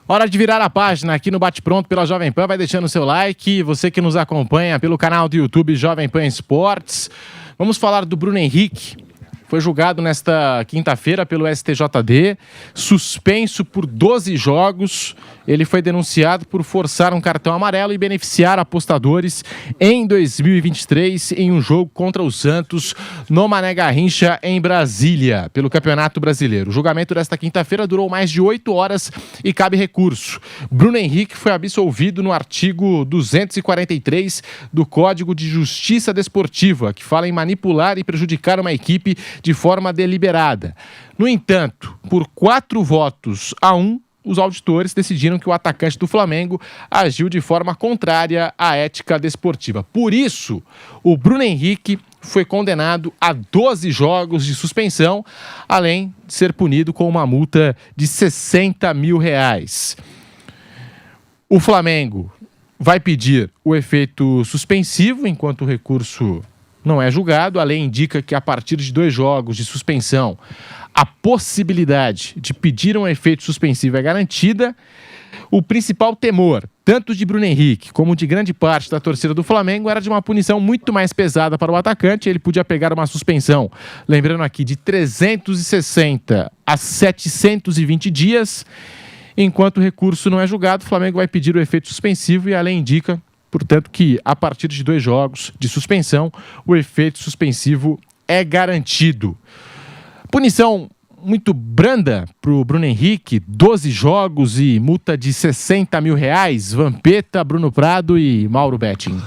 Hora de virar a página aqui no Bate Pronto pela Jovem Pan. Vai deixando o seu like. Você que nos acompanha pelo canal do YouTube Jovem Pan Esportes. Vamos falar do Bruno Henrique. Foi julgado nesta quinta-feira pelo STJD, suspenso por 12 jogos. Ele foi denunciado por forçar um cartão amarelo e beneficiar apostadores em 2023 em um jogo contra o Santos no Mané Garrincha, em Brasília, pelo Campeonato Brasileiro. O julgamento desta quinta-feira durou mais de 8 horas e cabe recurso. Bruno Henrique foi absolvido no artigo 243 do Código de Justiça Desportiva, que fala em manipular e prejudicar uma equipe de forma deliberada. No entanto, por 4-1, os auditores decidiram que o atacante do Flamengo agiu de forma contrária à ética desportiva. Por isso, o Bruno Henrique foi condenado a 12 jogos de suspensão, além de ser punido com uma multa de R$60 mil. O Flamengo vai pedir o efeito suspensivo enquanto o recurso não é julgado. A lei indica que a partir de 2 jogos de suspensão, a possibilidade de pedir um efeito suspensivo é garantida. O principal temor, tanto de Bruno Henrique como de grande parte da torcida do Flamengo, era de uma punição muito mais pesada para o atacante. Ele podia pegar uma suspensão, lembrando aqui, de 360 a 720 dias. Enquanto o recurso não é julgado, o Flamengo vai pedir o efeito suspensivo e a lei indica, portanto, que a partir de 2 jogos de suspensão, o efeito suspensivo é garantido. Punição muito branda para o Bruno Henrique, 12 jogos e multa de R$60 mil. Vampeta, Bruno Prado e Mauro Betting.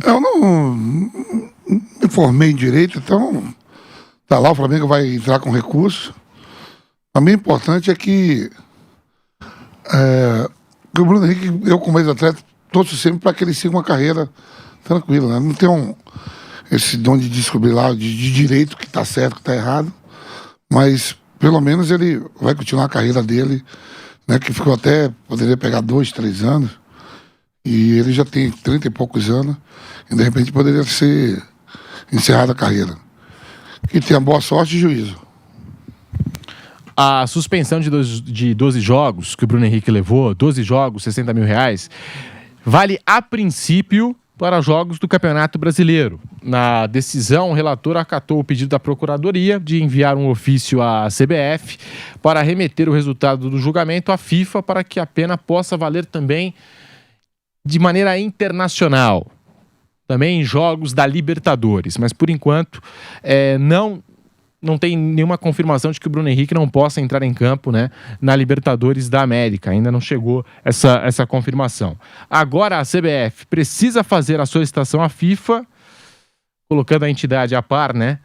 Eu não me formei em direito, então tá lá, o Flamengo vai entrar com recurso. Para mim, o importante é que o Bruno Henrique, eu como ex-atleta, torço sempre para que ele siga uma carreira tranquila, né? Não tem esse dom de descobrir lá de direito que está certo, que está errado, mas pelo menos ele vai continuar a carreira dele, né? Que ficou até, poderia pegar 2, 3 anos, e ele já tem 30 e poucos anos, e de repente poderia ser encerrada a carreira. Que tenha boa sorte e juízo. A suspensão de 12 jogos que o Bruno Henrique levou, 12 jogos, R$60 mil, vale a princípio para jogos do Campeonato Brasileiro. Na decisão, o relator acatou o pedido da Procuradoria de enviar um ofício à CBF para remeter o resultado do julgamento à FIFA para que a pena possa valer também de maneira internacional, também em jogos da Libertadores. Mas, por enquanto, não tem nenhuma confirmação de que o Bruno Henrique não possa entrar em campo, né, na Libertadores da América. Ainda não chegou essa confirmação. Agora a CBF precisa fazer a solicitação à FIFA, colocando a entidade a par, né,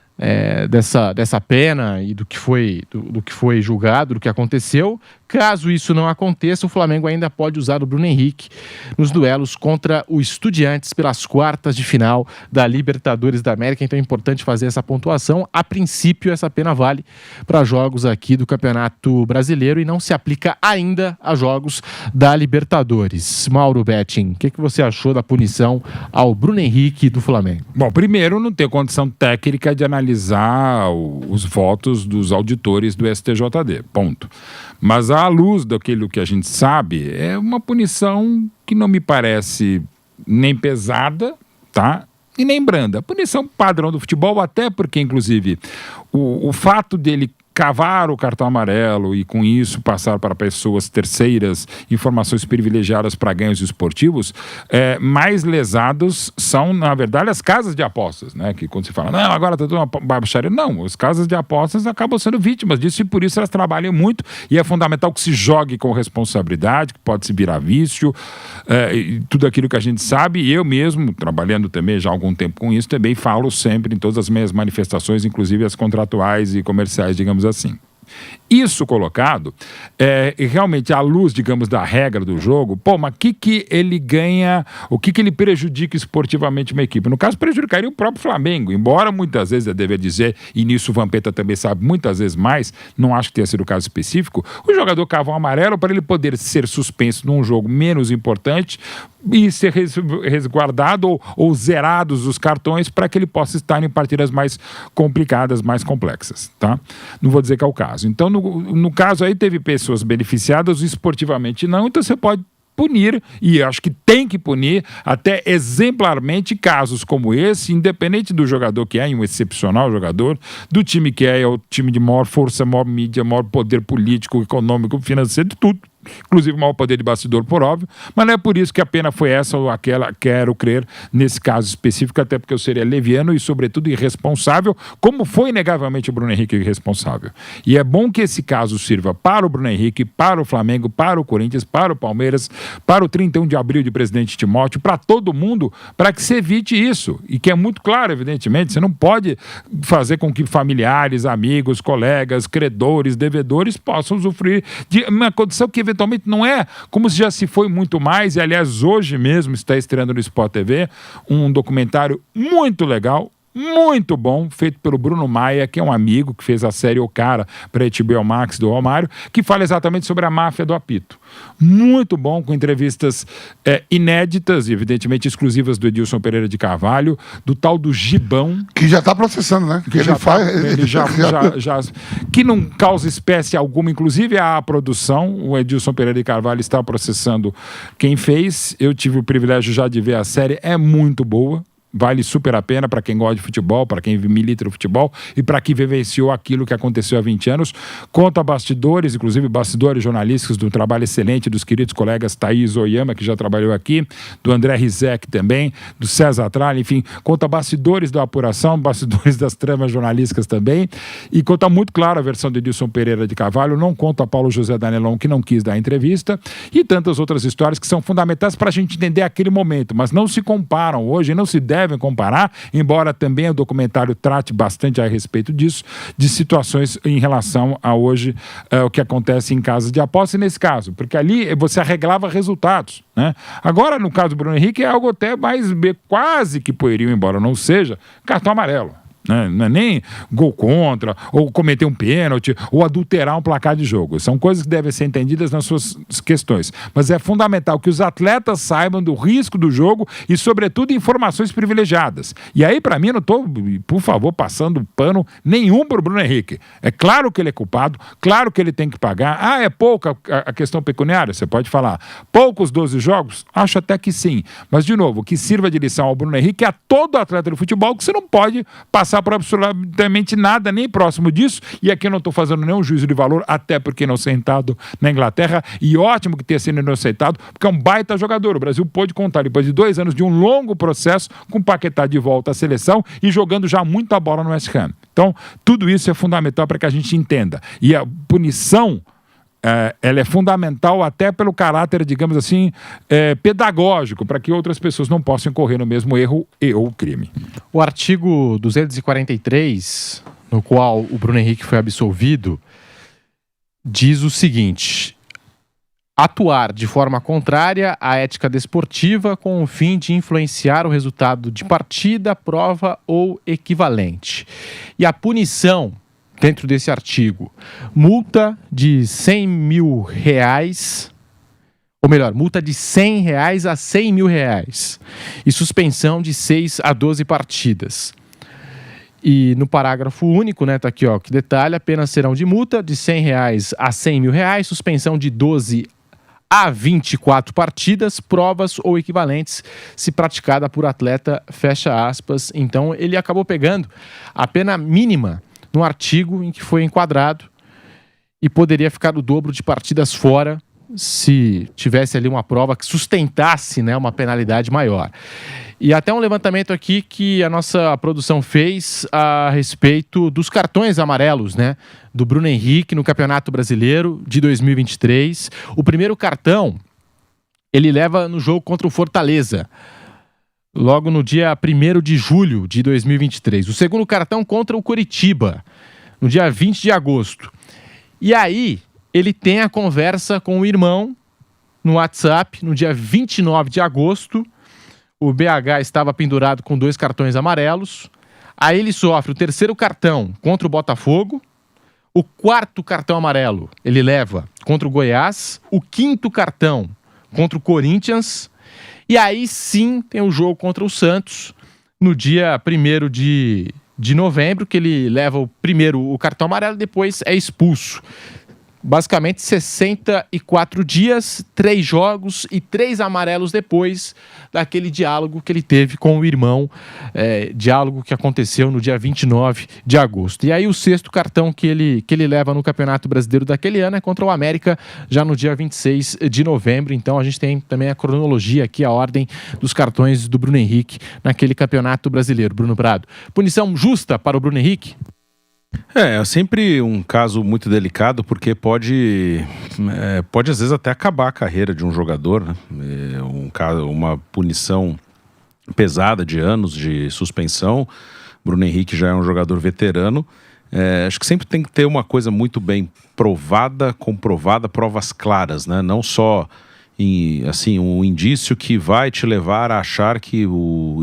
dessa pena e do que foi julgado, do que aconteceu. Caso isso não aconteça, o Flamengo ainda pode usar o Bruno Henrique nos duelos contra o Estudiantes pelas quartas de final da Libertadores da América. Então é importante fazer essa pontuação. A princípio, essa pena vale para jogos aqui do Campeonato Brasileiro e não se aplica ainda a jogos da Libertadores. Mauro Betting, o que você achou da punição ao Bruno Henrique do Flamengo? Bom, primeiro, não tem condição técnica de analisar os votos dos auditores do STJD, ponto. Mas à luz daquilo que a gente sabe, é uma punição que não me parece nem pesada, tá? E nem branda. Punição padrão do futebol, até porque, inclusive, o fato dele cavar o cartão amarelo e com isso passar para pessoas terceiras informações privilegiadas para ganhos esportivos, mais lesados são, na verdade, as casas de apostas, né? Que quando se fala, não, agora está tudo uma baixaria. Não, as casas de apostas acabam sendo vítimas disso e por isso elas trabalham muito e é fundamental que se jogue com responsabilidade, que pode se virar vício, e tudo aquilo que a gente sabe. E eu mesmo, trabalhando também já há algum tempo com isso, também falo sempre em todas as minhas manifestações, inclusive as contratuais e comerciais, digamos assim. Isso colocado, realmente à luz, digamos, da regra do jogo, mas o que ele ganha, o que ele prejudica esportivamente uma equipe? No caso, prejudicaria o próprio Flamengo, embora muitas vezes, é dever dizer, e nisso o Vampeta também sabe muitas vezes mais, não acho que tenha sido o caso específico, o jogador cava um amarelo para ele poder ser suspenso num jogo menos importante e ser resguardado ou zerados os cartões para que ele possa estar em partidas mais complicadas, mais complexas, tá? Não vou dizer que é o caso. Então, no caso aí teve pessoas beneficiadas, esportivamente não, então você pode punir, e acho que tem que punir até exemplarmente casos como esse, independente do jogador que é, um excepcional jogador, do time que é o time de maior força, maior mídia, maior poder político, econômico, financeiro, de tudo. Inclusive maior poder de bastidor, por óbvio, mas não é por isso que a pena foi essa ou aquela, quero crer, nesse caso específico, até porque eu seria leviano e, sobretudo, irresponsável, como foi inegavelmente o Bruno Henrique irresponsável. E é bom que esse caso sirva para o Bruno Henrique, para o Flamengo, para o Corinthians, para o Palmeiras, para o 31 de abril de Presidente Timóteo, para todo mundo, para que se evite isso. E que é muito claro, evidentemente, você não pode fazer com que familiares, amigos, colegas, credores, devedores possam usufruir de uma condição que eventualmente não é como se já se foi muito mais, e aliás hoje mesmo está estreando no Sport TV um documentário muito legal, muito bom, feito pelo Bruno Maia, que é um amigo que fez a série O Cara para a HBO Max do Romário, que fala exatamente sobre a máfia do apito. Muito bom, com entrevistas inéditas e evidentemente exclusivas do Edilson Pereira de Carvalho, do tal do Gibão. Que já está processando, né? Que ele que não causa espécie alguma, inclusive a produção. O Edilson Pereira de Carvalho está processando quem fez. Eu tive o privilégio já de ver a série, é muito boa. Vale super a pena para quem gosta de futebol, para quem milita no futebol e para quem vivenciou aquilo que aconteceu há 20 anos. Conta bastidores, inclusive bastidores jornalísticos do trabalho excelente dos queridos colegas Thaís Oyama, que já trabalhou aqui, do André Rizek também, do César Tralli, enfim, conta bastidores da apuração, bastidores das tramas jornalísticas também, e conta muito claro a versão de Edilson Pereira de Carvalho, não conta Paulo José Danelon, que não quis dar entrevista, e tantas outras histórias que são fundamentais para a gente entender aquele momento, mas não se comparam hoje, não se devem comparar, embora também o documentário trate bastante a respeito disso, de situações em relação a hoje, o que acontece em casas de aposta, e nesse caso, porque ali você arreglava resultados, né? Agora, no caso do Bruno Henrique, é algo até mais, quase que pueril, embora não seja, cartão amarelo. Não é nem gol contra, ou cometer um pênalti, ou adulterar um placar de jogo. São coisas que devem ser entendidas nas suas questões. Mas é fundamental que os atletas saibam do risco do jogo e, sobretudo, informações privilegiadas. E aí, para mim, eu não estou, por favor, passando pano nenhum para o Bruno Henrique. É claro que ele é culpado, claro que ele tem que pagar. Ah, é pouca a questão pecuniária? Você pode falar. Poucos 12 jogos? Acho até que sim. Mas, de novo, que sirva de lição ao Bruno Henrique e a todo atleta de futebol que você não pode passar por absolutamente nada, nem próximo disso, e aqui eu não estou fazendo nenhum juízo de valor, até porque inocentado na Inglaterra, e ótimo que tenha sido inocentado, porque é um baita jogador. O Brasil pôde contar, depois de 2 anos de um longo processo, com o Paquetá de volta à seleção e jogando já muita bola no West Ham. Então, tudo isso é fundamental para que a gente entenda. E a punição, ela é fundamental até pelo caráter, digamos assim, pedagógico, para que outras pessoas não possam incorrer no mesmo erro e ou crime. O artigo 243, no qual o Bruno Henrique foi absolvido, diz o seguinte: atuar de forma contrária à ética desportiva com o fim de influenciar o resultado de partida, prova ou equivalente. E a punição dentro desse artigo, multa de 100 mil reais, ou melhor, multa de 100 reais a 100 mil reais e suspensão de 6 a 12 partidas. E no parágrafo único, né, tá aqui, ó, que detalha, penas serão de multa de 100 reais a 100 mil reais, suspensão de 12 a 24 partidas, provas ou equivalentes, se praticada por atleta, fecha aspas. Então, ele acabou pegando a pena mínima no artigo em que foi enquadrado e poderia ficar o dobro de partidas fora se tivesse ali uma prova que sustentasse, né, uma penalidade maior. E até um levantamento aqui que a nossa produção fez a respeito dos cartões amarelos, né, do Bruno Henrique no Campeonato Brasileiro de 2023. O primeiro cartão ele leva no jogo contra o Fortaleza, logo no dia 1º de julho de 2023. O segundo cartão contra o Coritiba, no dia 20 de agosto. E aí, ele tem a conversa com o irmão no WhatsApp, no dia 29 de agosto. O BH estava pendurado com 2 cartões amarelos. Aí ele sofre o terceiro cartão contra o Botafogo. O quarto cartão amarelo ele leva contra o Goiás. O quinto cartão contra o Corinthians. E aí sim tem o jogo contra o Santos no dia 1º de de novembro, que ele leva primeiro o cartão amarelo, depois é expulso. Basicamente 64 dias, 3 jogos e 3 amarelos depois daquele diálogo que ele teve com o irmão, diálogo que aconteceu no dia 29 de agosto. E aí o 6º cartão que ele leva no Campeonato Brasileiro daquele ano é contra o América, já no dia 26 de novembro. Então a gente tem também a cronologia aqui, a ordem dos cartões do Bruno Henrique naquele Campeonato Brasileiro. Bruno Prado, punição justa para o Bruno Henrique? É sempre um caso muito delicado, porque pode às vezes até acabar a carreira de um jogador, né? Uma punição pesada de anos de suspensão. Bruno Henrique já é um jogador veterano. Acho que sempre tem que ter uma coisa muito bem provada, comprovada, provas claras, né? Não só um indício que vai te levar a achar que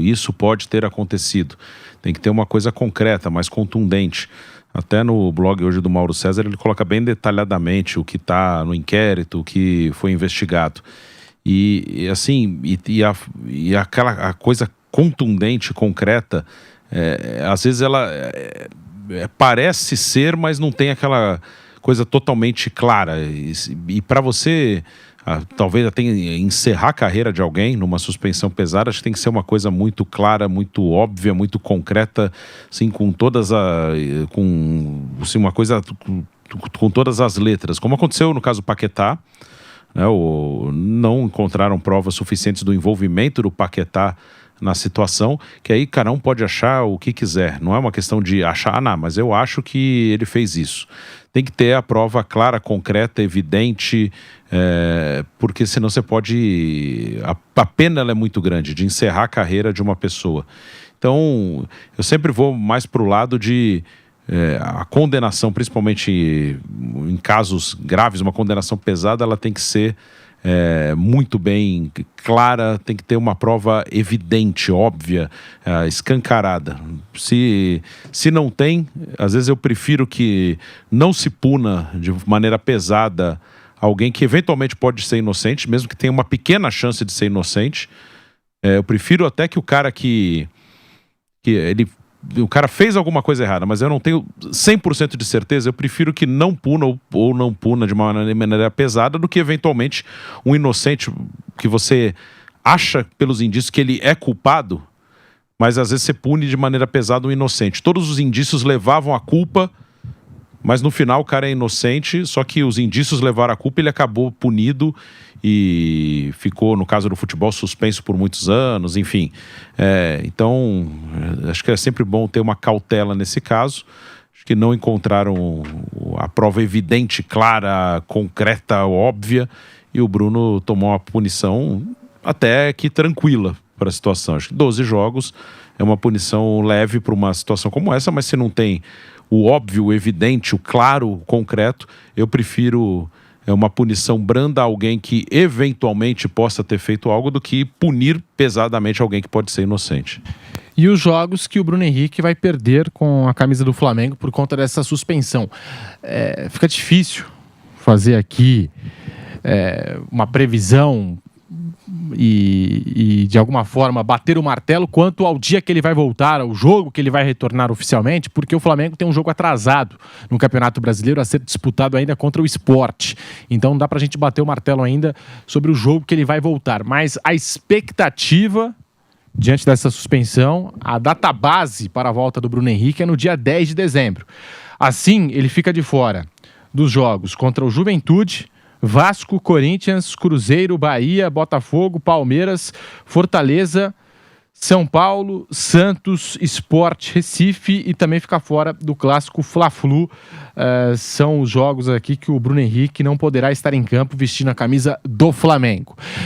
isso pode ter acontecido. Tem que ter uma coisa concreta, mais contundente. Até no blog hoje do Mauro César, ele coloca bem detalhadamente o que está no inquérito, o que foi investigado. A coisa contundente, concreta, às vezes ela parece ser, mas não tem aquela coisa totalmente clara. E para você, talvez até encerrar a carreira de alguém numa suspensão pesada, acho que tem que ser uma coisa muito clara, muito óbvia, muito concreta, assim, com uma coisa com todas as letras, como aconteceu no caso do Paquetá, né? Não encontraram provas suficientes do envolvimento do Paquetá na situação, que aí cada um pode achar o que quiser. Não é uma questão de achar, mas eu acho que ele fez isso. Tem que ter a prova clara, concreta, evidente, porque senão você pode... A pena ela é muito grande de encerrar a carreira de uma pessoa. Então, eu sempre vou mais para o lado de a condenação, principalmente em casos graves, uma condenação pesada, ela tem que ser muito bem clara, tem que ter uma prova evidente, óbvia, escancarada. Se não tem, às vezes eu prefiro que não se puna de maneira pesada alguém que eventualmente pode ser inocente, mesmo que tenha uma pequena chance de ser inocente. Eu prefiro até que o cara o cara fez alguma coisa errada, mas eu não tenho 100% de certeza, eu prefiro que não puna ou não puna de uma maneira pesada do que eventualmente um inocente que você acha pelos indícios que ele é culpado, mas às vezes você pune de maneira pesada um inocente. Todos os indícios levavam a culpa, mas no final o cara é inocente, só que os indícios levaram a culpa e ele acabou punido e ficou, no caso do futebol, suspenso por muitos anos, enfim. Então, acho que é sempre bom ter uma cautela nesse caso. Acho que não encontraram a prova evidente, clara, concreta, óbvia, e o Bruno tomou uma punição até que tranquila para a situação. Acho que 12 jogos é uma punição leve para uma situação como essa, mas se não tem o óbvio, o evidente, o claro, o concreto, eu prefiro uma punição branda a alguém que eventualmente possa ter feito algo do que punir pesadamente alguém que pode ser inocente. E os jogos que o Bruno Henrique vai perder com a camisa do Flamengo por conta dessa suspensão. Fica difícil fazer aqui uma previsão e de alguma forma bater o martelo quanto ao dia que ele vai voltar, ao jogo que ele vai retornar oficialmente, porque o Flamengo tem um jogo atrasado no Campeonato Brasileiro a ser disputado ainda contra o Sport. Então não dá pra gente bater o martelo ainda sobre o jogo que ele vai voltar, mas a expectativa diante dessa suspensão, a data base para a volta do Bruno Henrique é no dia 10 de dezembro. Assim, ele fica de fora dos jogos contra o Juventude, Vasco, Corinthians, Cruzeiro, Bahia, Botafogo, Palmeiras, Fortaleza, São Paulo, Santos, Sport, Recife e também fica fora do clássico Fla-Flu. São os jogos aqui que o Bruno Henrique não poderá estar em campo vestindo a camisa do Flamengo.